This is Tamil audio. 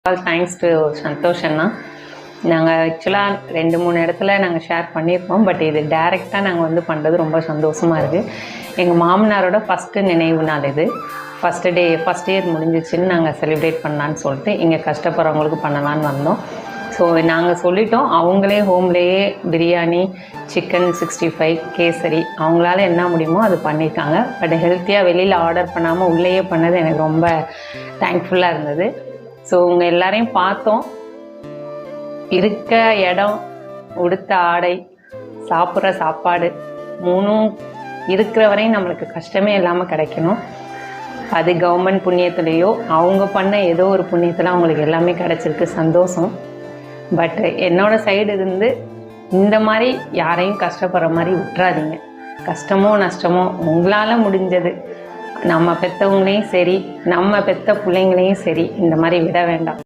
ஆல் தேங்க்ஸ் டு சந்தோஷ் அண்ணா. நாங்கள் ஆக்சுவலாக 2-3 இடத்துல நாங்கள் ஷேர் பண்ணியிருக்கோம். பட் இது டைரெக்டாக நாங்கள் வந்து பண்ணுறது ரொம்ப சந்தோஷமாக இருக்குது. எங்கள் மாமனாரோட ஃபஸ்ட்டு நினைவு நாள் இது. ஃபஸ்ட் இயர் முடிஞ்சிச்சுன்னு நாங்கள் செலிப்ரேட் பண்ணலான்னு சொல்லிட்டு இங்கே கஷ்டப்படுறவங்களுக்கு பண்ணலான்னு வந்தோம். ஸோ நாங்கள் சொல்லிட்டோம். அவங்களே ஹோம்லேயே பிரியாணி, சிக்கன் 65, கேசரி அவங்களால என்ன முடியுமோ அது பண்ணியிருக்காங்க. பட் ஹெல்த்தியாக வெளியில் ஆர்டர் பண்ணாமல் உள்ளேயே பண்ணது எனக்கு ரொம்ப தேங்க்ஃபுல்லாக இருந்தது. ஸோ உங்கள் எல்லாரையும் பார்த்தோம். இருக்க இடம், உடுத்த ஆடை, சாப்பிட்ற சாப்பாடு 3ம் இருக்கிற வரையும் நம்மளுக்கு கஷ்டமே இல்லாமல் கிடைக்கணும். அது கவர்மெண்ட் புண்ணியத்துலேயோ அவங்க பண்ண ஏதோ ஒரு புண்ணியத்தில் அவங்களுக்கு எல்லாமே கிடச்சிருக்கு, சந்தோஷம். பட் என்னோடய சைடு இருந்து இந்த மாதிரி யாரையும் கஷ்டப்படுற மாதிரி விட்டுறாதீங்க. கஷ்டமோ நஷ்டமோ உங்களால் முடிஞ்சது நம்ம பெற்றவங்களையும் சரி, நம்ம பெற்ற பிள்ளைங்களையும் சரி இந்த மாதிரி விட வேண்டாம்.